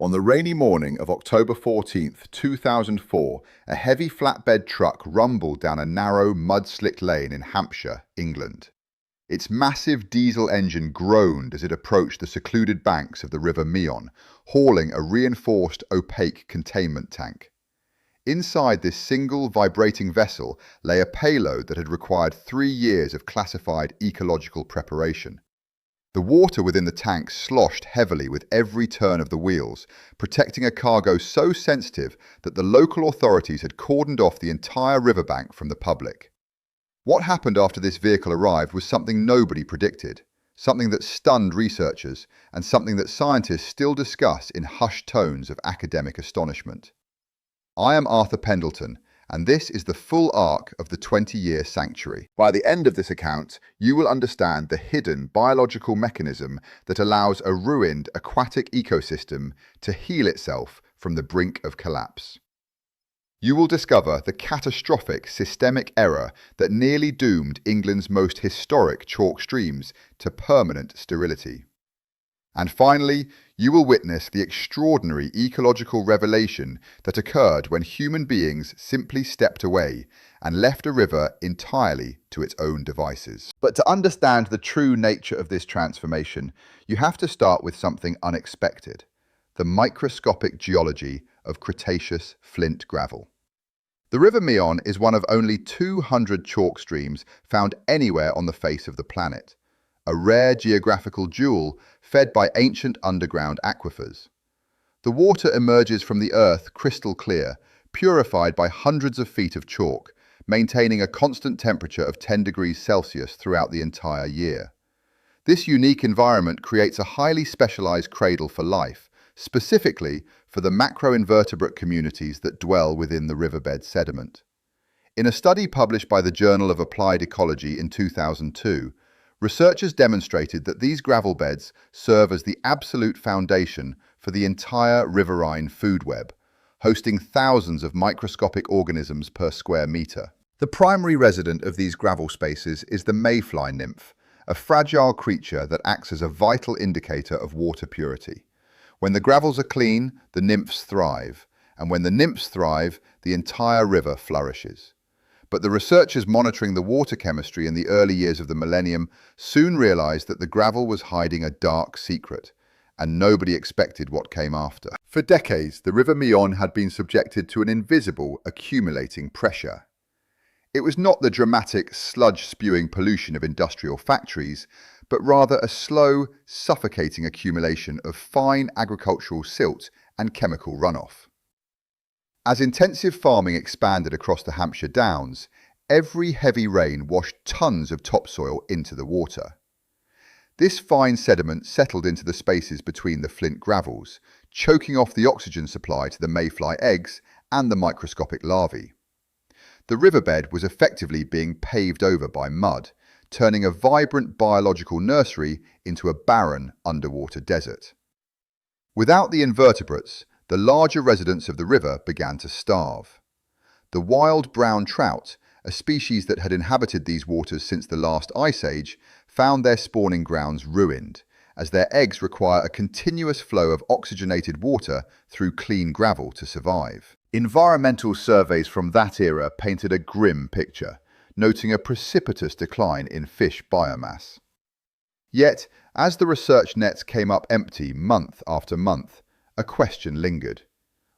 On the rainy morning of October 14th, 2004, a heavy flatbed truck rumbled down a narrow, mud-slicked lane in Hampshire, England. Its massive diesel engine groaned as it approached the secluded banks of the River Meon, hauling a reinforced, opaque containment tank. Inside this single, vibrating vessel lay a payload that had required 3 years of classified ecological preparation. The water within the tank sloshed heavily with every turn of the wheels, protecting a cargo so sensitive that the local authorities had cordoned off the entire riverbank from the public. What happened after this vehicle arrived was something nobody predicted, something that stunned researchers, and something that scientists still discuss in hushed tones of academic astonishment. I am Arthur Pendleton, and this is the full arc of the 20-year sanctuary. By the end of this account, you will understand the hidden biological mechanism that allows a ruined aquatic ecosystem to heal itself from the brink of collapse. You will discover the catastrophic systemic error that nearly doomed England's most historic chalk streams to permanent sterility. And finally, you will witness the extraordinary ecological revelation that occurred when human beings simply stepped away and left a river entirely to its own devices. But to understand the true nature of this transformation, you have to start with something unexpected: the microscopic geology of Cretaceous flint gravel. The River Meon is one of only 200 chalk streams found anywhere on the face of the planet, a rare geographical jewel fed by ancient underground aquifers. The water emerges from the earth crystal clear, purified by hundreds of feet of chalk, maintaining a constant temperature of 10 degrees Celsius throughout the entire year. This unique environment creates a highly specialized cradle for life, specifically for the macroinvertebrate communities that dwell within the riverbed sediment. In a study published by the Journal of Applied Ecology in 2002, researchers demonstrated that these gravel beds serve as the absolute foundation for the entire riverine food web, hosting thousands of microscopic organisms per square meter. The primary resident of these gravel spaces is the mayfly nymph, a fragile creature that acts as a vital indicator of water purity. When the gravels are clean, the nymphs thrive, and when the nymphs thrive, the entire river flourishes. But the researchers monitoring the water chemistry in the early years of the millennium soon realized that the gravel was hiding a dark secret, and nobody expected what came after. For decades, the River Meon had been subjected to an invisible, accumulating pressure. It was not the dramatic, sludge-spewing pollution of industrial factories, but rather a slow, suffocating accumulation of fine agricultural silt and chemical runoff. As intensive farming expanded across the Hampshire Downs, every heavy rain washed tons of topsoil into the water. This fine sediment settled into the spaces between the flint gravels, choking off the oxygen supply to the mayfly eggs and the microscopic larvae. The riverbed was effectively being paved over by mud, turning a vibrant biological nursery into a barren underwater desert. Without the invertebrates, the larger residents of the river began to starve. The wild brown trout, a species that had inhabited these waters since the last ice age, found their spawning grounds ruined, as their eggs require a continuous flow of oxygenated water through clean gravel to survive. Environmental surveys from that era painted a grim picture, noting a precipitous decline in fish biomass. Yet, as the research nets came up empty month after month, a question lingered.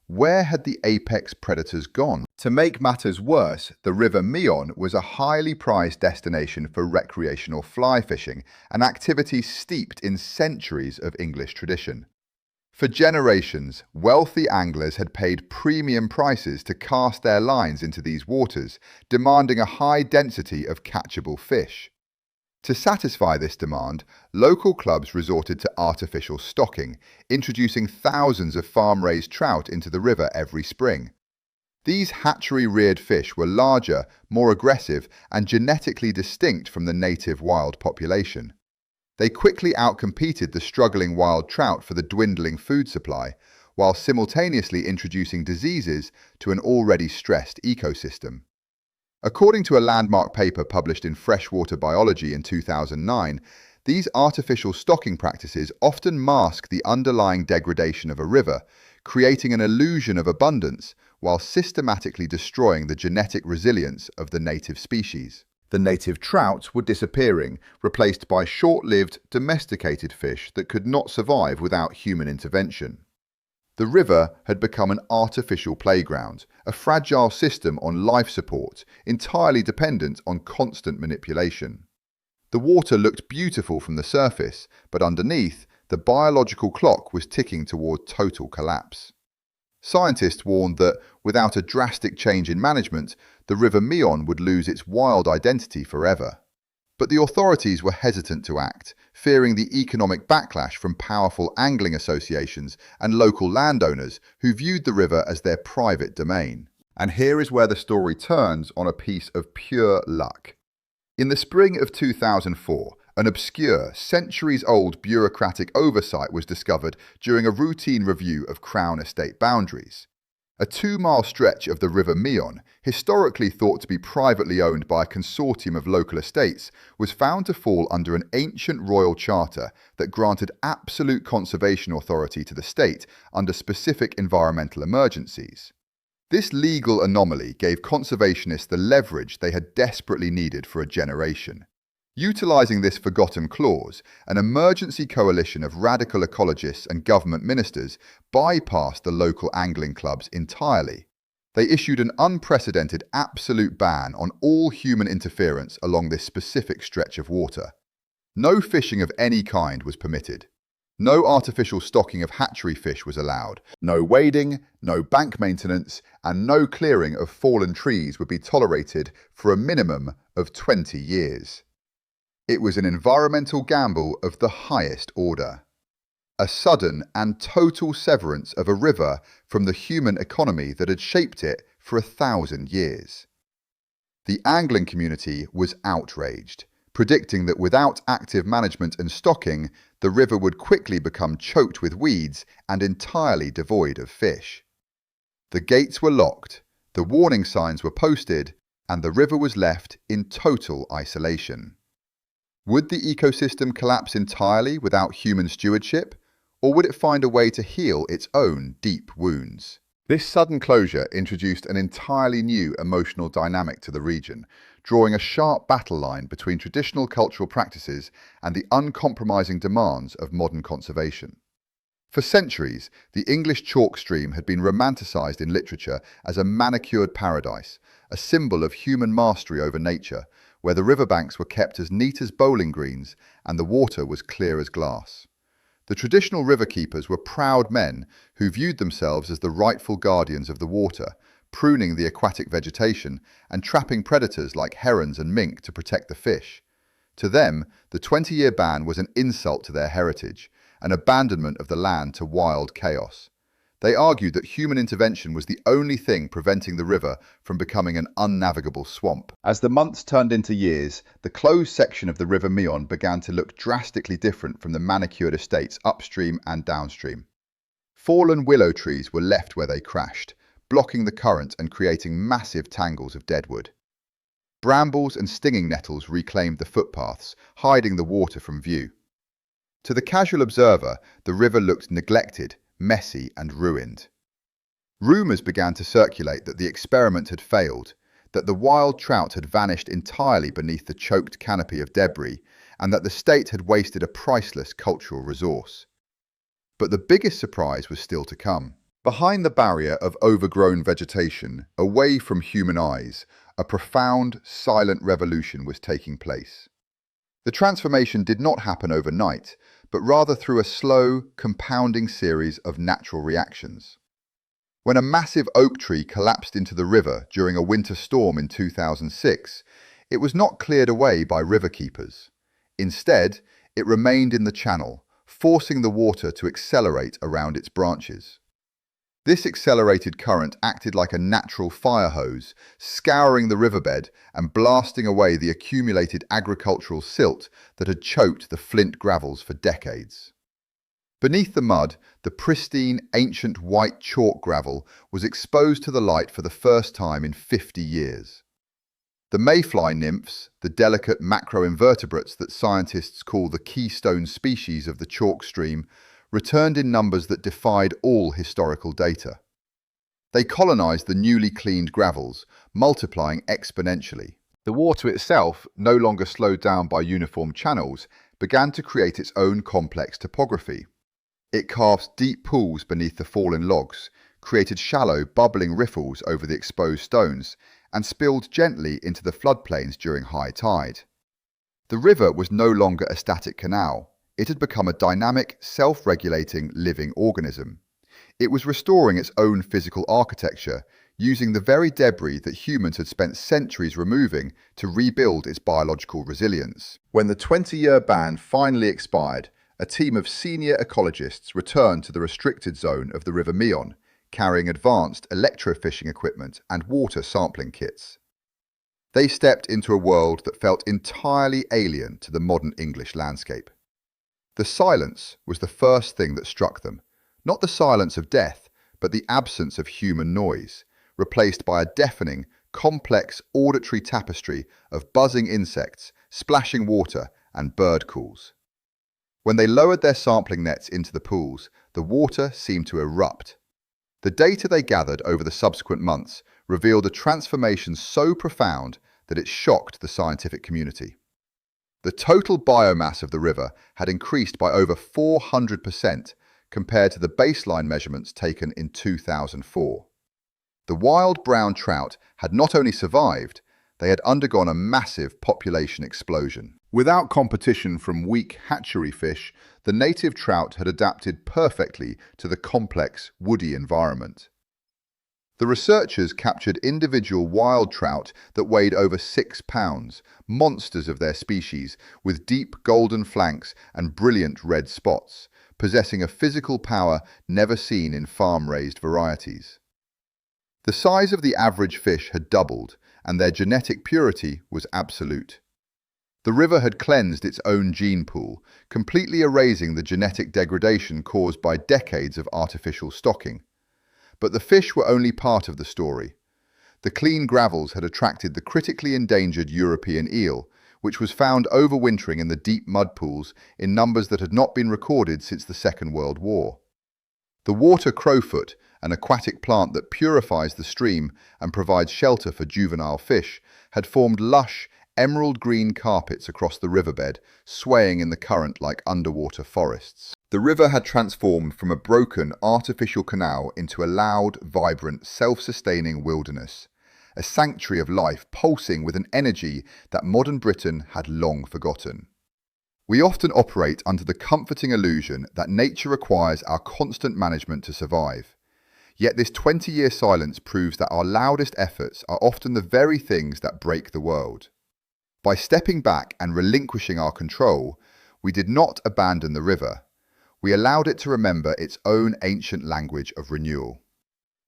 Where had the apex predators gone? To make matters worse, the River Meon was a highly prized destination for recreational fly fishing, an activity steeped in centuries of English tradition. For generations, wealthy anglers had paid premium prices to cast their lines into these waters, demanding a high density of catchable fish. To satisfy this demand, local clubs resorted to artificial stocking, introducing thousands of farm-raised trout into the river every spring. These hatchery-reared fish were larger, more aggressive, and genetically distinct from the native wild population. They quickly outcompeted the struggling wild trout for the dwindling food supply, while simultaneously introducing diseases to an already stressed ecosystem. According to a landmark paper published in Freshwater Biology in 2009, These artificial stocking practices often mask the underlying degradation of a river, creating an illusion of abundance while systematically destroying the genetic resilience of the native species. The native trout were disappearing, replaced by short-lived, domesticated fish that could not survive without human intervention. The river had become an artificial playground, a fragile system on life support, entirely dependent on constant manipulation. The water looked beautiful from the surface, but underneath, the biological clock was ticking toward total collapse. Scientists warned that, without a drastic change in management, the River Meon would lose its wild identity forever. But the authorities were hesitant to act, fearing the economic backlash from powerful angling associations and local landowners who viewed the river as their private domain. And here is where the story turns on a piece of pure luck. In the spring of 2004, an obscure, centuries-old bureaucratic oversight was discovered during a routine review of Crown estate boundaries. A 2-mile stretch of the River Meon, historically thought to be privately owned by a consortium of local estates, was found to fall under an ancient royal charter that granted absolute conservation authority to the state under specific environmental emergencies. This legal anomaly gave conservationists the leverage they had desperately needed for a generation. Utilising this forgotten clause, an emergency coalition of radical ecologists and government ministers bypassed the local angling clubs entirely. They issued an unprecedented absolute ban on all human interference along this specific stretch of water. No fishing of any kind was permitted. No artificial stocking of hatchery fish was allowed. No wading, no bank maintenance, and no clearing of fallen trees would be tolerated for a minimum of 20 years. It was an environmental gamble of the highest order. A sudden and total severance of a river from the human economy that had shaped it for 1,000 years. The angling community was outraged, predicting that without active management and stocking, the river would quickly become choked with weeds and entirely devoid of fish. The gates were locked, the warning signs were posted, and the river was left in total isolation. Would the ecosystem collapse entirely without human stewardship, or would it find a way to heal its own deep wounds? This sudden closure introduced an entirely new emotional dynamic to the region, drawing a sharp battle line between traditional cultural practices and the uncompromising demands of modern conservation. For centuries, the English chalk stream had been romanticised in literature as a manicured paradise, a symbol of human mastery over nature, where the riverbanks were kept as neat as bowling greens and the water was clear as glass. The traditional river keepers were proud men who viewed themselves as the rightful guardians of the water, pruning the aquatic vegetation and trapping predators like herons and mink to protect the fish. To them, the 20-year ban was an insult to their heritage, an abandonment of the land to wild chaos. They argued that human intervention was the only thing preventing the river from becoming an unnavigable swamp. As the months turned into years, the closed section of the River Meon began to look drastically different from the manicured estates upstream and downstream. Fallen willow trees were left where they crashed, blocking the current and creating massive tangles of deadwood. Brambles and stinging nettles reclaimed the footpaths, hiding the water from view. To the casual observer, the river looked neglected, messy and ruined. Rumours began to circulate that the experiment had failed, that the wild trout had vanished entirely beneath the choked canopy of debris, and that the state had wasted a priceless cultural resource. But the biggest surprise was still to come. Behind the barrier of overgrown vegetation, away from human eyes, a profound, silent revolution was taking place. The transformation did not happen overnight, but rather through a slow, compounding series of natural reactions. When a massive oak tree collapsed into the river during a winter storm in 2006, it was not cleared away by river keepers. Instead, it remained in the channel, forcing the water to accelerate around its branches. This accelerated current acted like a natural fire hose, scouring the riverbed and blasting away the accumulated agricultural silt that had choked the flint gravels for decades. Beneath the mud, the pristine, ancient white chalk gravel was exposed to the light for the first time in 50 years. The mayfly nymphs, the delicate macroinvertebrates that scientists call the keystone species of the chalk stream, returned in numbers that defied all historical data. They colonized the newly cleaned gravels, multiplying exponentially. The water itself, no longer slowed down by uniform channels, began to create its own complex topography. It carved deep pools beneath the fallen logs, created shallow, bubbling riffles over the exposed stones, and spilled gently into the floodplains during high tide. The river was no longer a static canal. It had become a dynamic, self-regulating, living organism. It was restoring its own physical architecture, using the very debris that humans had spent centuries removing to rebuild its biological resilience. When the 20-year ban finally expired, a team of senior ecologists returned to the restricted zone of the River Meon, carrying advanced electrofishing equipment and water sampling kits. They stepped into a world that felt entirely alien to the modern English landscape. The silence was the first thing that struck them, not the silence of death, but the absence of human noise, replaced by a deafening, complex auditory tapestry of buzzing insects, splashing water, and bird calls. When they lowered their sampling nets into the pools, the water seemed to erupt. The data they gathered over the subsequent months revealed a transformation so profound that it shocked the scientific community. The total biomass of the river had increased by over 400% compared to the baseline measurements taken in 2004. The wild brown trout had not only survived, they had undergone a massive population explosion. Without competition from weak hatchery fish, the native trout had adapted perfectly to the complex, woody environment. The researchers captured individual wild trout that weighed over 6 pounds, monsters of their species, with deep golden flanks and brilliant red spots, possessing a physical power never seen in farm-raised varieties. The size of the average fish had doubled, and their genetic purity was absolute. The river had cleansed its own gene pool, completely erasing the genetic degradation caused by decades of artificial stocking. But the fish were only part of the story. The clean gravels had attracted the critically endangered European eel, which was found overwintering in the deep mud pools in numbers that had not been recorded since the Second World War. The water crowfoot, an aquatic plant that purifies the stream and provides shelter for juvenile fish, had formed lush, emerald-green carpets across the riverbed, swaying in the current like underwater forests. The river had transformed from a broken, artificial canal into a loud, vibrant, self-sustaining wilderness, a sanctuary of life pulsing with an energy that modern Britain had long forgotten. We often operate under the comforting illusion that nature requires our constant management to survive. Yet this 20-year silence proves that our loudest efforts are often the very things that break the world. By stepping back and relinquishing our control, we did not abandon the river. We allowed it to remember its own ancient language of renewal.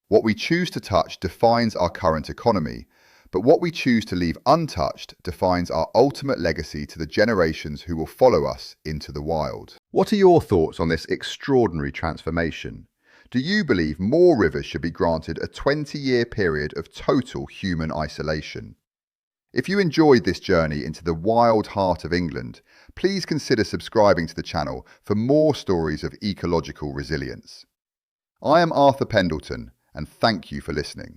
What we choose to touch defines our current economy, but what we choose to leave untouched defines our ultimate legacy to the generations who will follow us into the wild. What are your thoughts on this extraordinary transformation? Do you believe more rivers should be granted a 20-year period of total human isolation? If you enjoyed this journey into the wild heart of England, please consider subscribing to the channel for more stories of ecological resilience. I am Arthur Pendleton, and thank you for listening.